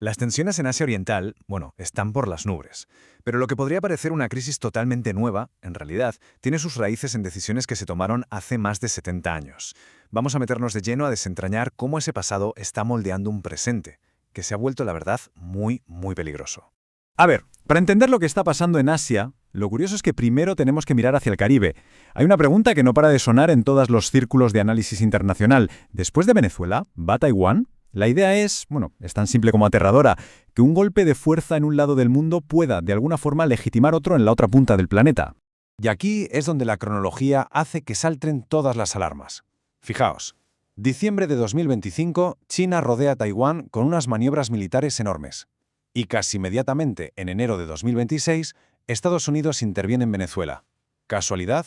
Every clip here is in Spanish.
Las tensiones en Asia Oriental, bueno, están por las nubes. Pero lo que podría parecer una crisis totalmente nueva, en realidad, tiene sus raíces en decisiones que se tomaron hace más de 70 años. Vamos a meternos de lleno a desentrañar cómo ese pasado está moldeando un presente, que se ha vuelto, la verdad, muy, muy peligroso. A ver, para entender lo que está pasando en Asia, lo curioso es que primero tenemos que mirar hacia el Caribe. Hay una pregunta que no para de sonar en todos los círculos de análisis internacional. ¿Después de Venezuela, va Taiwán? La idea es, bueno, es tan simple como aterradora, que un golpe de fuerza en un lado del mundo pueda, de alguna forma, legitimar otro en la otra punta del planeta. Y aquí es donde la cronología hace que salten todas las alarmas. Fijaos, diciembre de 2025, China rodea Taiwán con unas maniobras militares enormes. Y casi inmediatamente, en enero de 2026, Estados Unidos interviene en Venezuela. ¿Casualidad?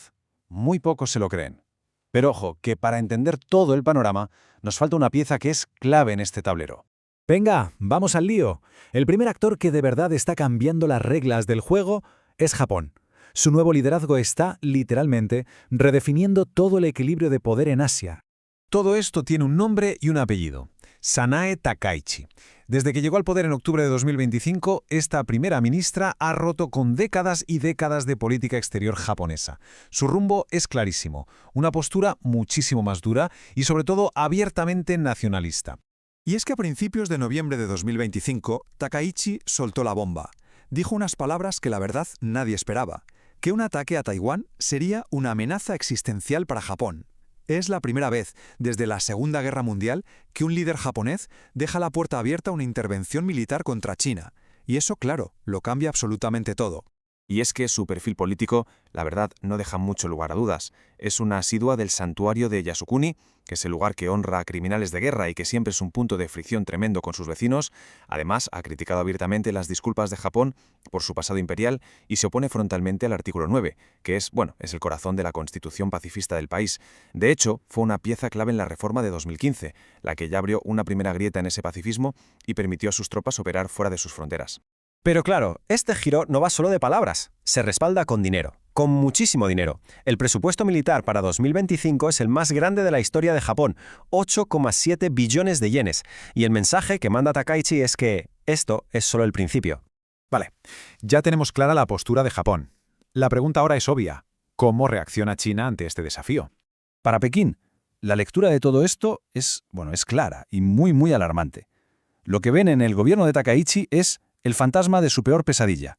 Muy pocos se lo creen. Pero ojo, que para entender todo el panorama, nos falta una pieza que es clave en este tablero. Venga, vamos al lío. El primer actor que de verdad está cambiando las reglas del juego es Japón. Su nuevo liderazgo está, literalmente, redefiniendo todo el equilibrio de poder en Asia. Todo esto tiene un nombre y un apellido: Sanae Takaichi. Desde que llegó al poder en octubre de 2025, esta primera ministra ha roto con décadas y décadas de política exterior japonesa. Su rumbo es clarísimo, una postura muchísimo más dura y sobre todo abiertamente nacionalista. Y es que a principios de noviembre de 2025, Takaichi soltó la bomba. Dijo unas palabras que la verdad nadie esperaba: que un ataque a Taiwán sería una amenaza existencial para Japón. Es la primera vez desde la Segunda Guerra Mundial que un líder japonés deja la puerta abierta a una intervención militar contra China. Y eso, claro, lo cambia absolutamente todo. Y es que su perfil político, la verdad, no deja mucho lugar a dudas. Es una asidua del santuario de Yasukuni, que es el lugar que honra a criminales de guerra y que siempre es un punto de fricción tremendo con sus vecinos. Además, ha criticado abiertamente las disculpas de Japón por su pasado imperial y se opone frontalmente al artículo 9, que es el corazón de la constitución pacifista del país. De hecho, fue una pieza clave en la reforma de 2015, la que ya abrió una primera grieta en ese pacifismo y permitió a sus tropas operar fuera de sus fronteras. Pero claro, este giro no va solo de palabras, se respalda con dinero, con muchísimo dinero. El presupuesto militar para 2025 es el más grande de la historia de Japón, 8,7 billones de yenes, y el mensaje que manda Takaichi es que esto es solo el principio. Vale, ya tenemos clara la postura de Japón. La pregunta ahora es obvia: ¿cómo reacciona China ante este desafío? Para Pekín, la lectura de todo esto es clara y muy, muy alarmante. Lo que ven en el gobierno de Takaichi es el fantasma de su peor pesadilla: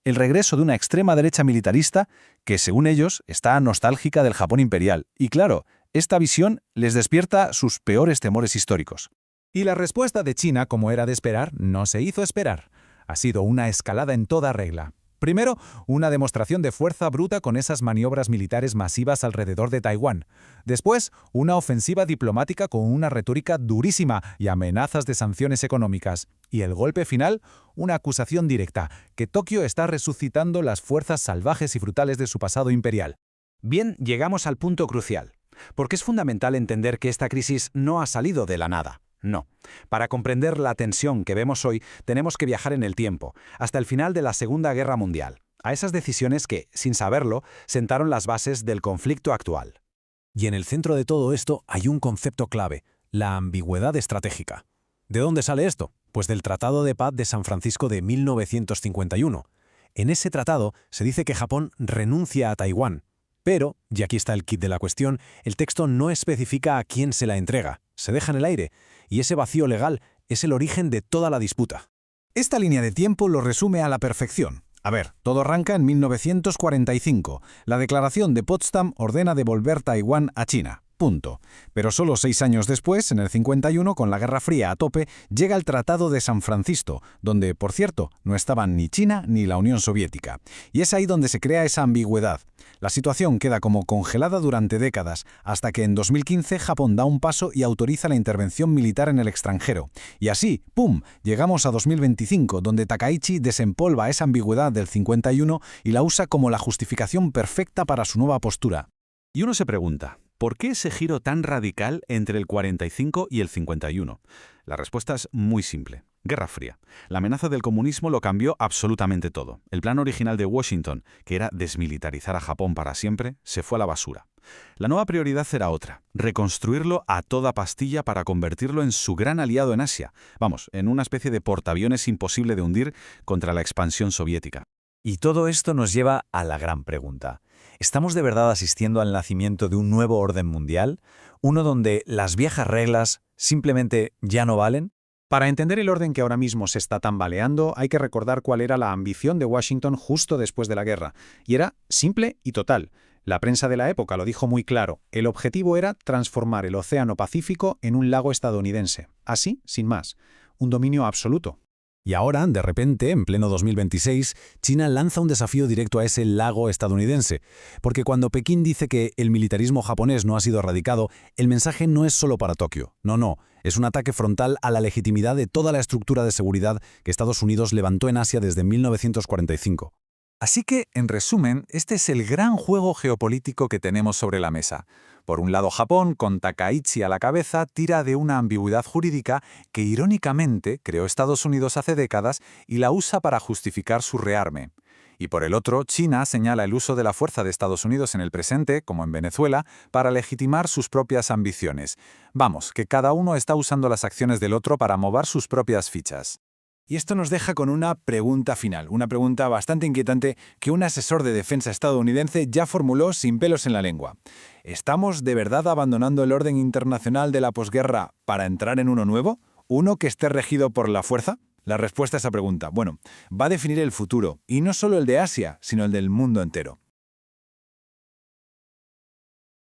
el regreso de una extrema derecha militarista que, según ellos, está nostálgica del Japón imperial. Y claro, esta visión les despierta sus peores temores históricos. Y la respuesta de China, como era de esperar, no se hizo esperar. Ha sido una escalada en toda regla. Primero, una demostración de fuerza bruta con esas maniobras militares masivas alrededor de Taiwán. Después, una ofensiva diplomática con una retórica durísima y amenazas de sanciones económicas. Y el golpe final, una acusación directa, que Tokio está resucitando las fuerzas salvajes y brutales de su pasado imperial. Bien, llegamos al punto crucial, porque es fundamental entender que esta crisis no ha salido de la nada. No. Para comprender la tensión que vemos hoy, tenemos que viajar en el tiempo, hasta el final de la Segunda Guerra Mundial, a esas decisiones que, sin saberlo, sentaron las bases del conflicto actual. Y en el centro de todo esto hay un concepto clave: la ambigüedad estratégica. ¿De dónde sale esto? Pues del Tratado de Paz de San Francisco de 1951. En ese tratado se dice que Japón renuncia a Taiwán. Pero, y aquí está el quid de la cuestión, el texto no especifica a quién se la entrega, se deja en el aire, y ese vacío legal es el origen de toda la disputa. Esta línea de tiempo lo resume a la perfección. A ver, todo arranca en 1945. La Declaración de Potsdam ordena devolver Taiwán a China. Punto. Pero solo 6 años después, en el 51, con la Guerra Fría a tope, llega el Tratado de San Francisco, donde, por cierto, no estaban ni China ni la Unión Soviética. Y es ahí donde se crea esa ambigüedad. La situación queda como congelada durante décadas, hasta que en 2015 Japón da un paso y autoriza la intervención militar en el extranjero. Y así, ¡pum!, llegamos a 2025, donde Takaichi desempolva esa ambigüedad del 51 y la usa como la justificación perfecta para su nueva postura. Y uno se pregunta, ¿por qué ese giro tan radical entre el 45 y el 51? La respuesta es muy simple: Guerra Fría. La amenaza del comunismo lo cambió absolutamente todo. El plan original de Washington, que era desmilitarizar a Japón para siempre, se fue a la basura. La nueva prioridad era otra, reconstruirlo a toda pastilla para convertirlo en su gran aliado en Asia. Vamos, en una especie de portaaviones imposible de hundir contra la expansión soviética. Y todo esto nos lleva a la gran pregunta. ¿Estamos de verdad asistiendo al nacimiento de un nuevo orden mundial? ¿Uno donde las viejas reglas simplemente ya no valen? Para entender el orden que ahora mismo se está tambaleando, hay que recordar cuál era la ambición de Washington justo después de la guerra. Y era simple y total. La prensa de la época lo dijo muy claro. El objetivo era transformar el Océano Pacífico en un lago estadounidense. Así, sin más. Un dominio absoluto. Y ahora, de repente, en pleno 2026, China lanza un desafío directo a ese lago estadounidense. Porque cuando Pekín dice que el militarismo japonés no ha sido erradicado, el mensaje no es solo para Tokio. No. Es un ataque frontal a la legitimidad de toda la estructura de seguridad que Estados Unidos levantó en Asia desde 1945. Así que, en resumen, este es el gran juego geopolítico que tenemos sobre la mesa. Por un lado, Japón, con Takaichi a la cabeza, tira de una ambigüedad jurídica que irónicamente creó Estados Unidos hace décadas y la usa para justificar su rearme. Y por el otro, China señala el uso de la fuerza de Estados Unidos en el presente, como en Venezuela, para legitimar sus propias ambiciones. Vamos, que cada uno está usando las acciones del otro para mover sus propias fichas. Y esto nos deja con una pregunta final, una pregunta bastante inquietante que un asesor de defensa estadounidense ya formuló sin pelos en la lengua. ¿Estamos de verdad abandonando el orden internacional de la posguerra para entrar en uno nuevo? ¿Uno que esté regido por la fuerza? La respuesta a esa pregunta, va a definir el futuro, y no solo el de Asia, sino el del mundo entero.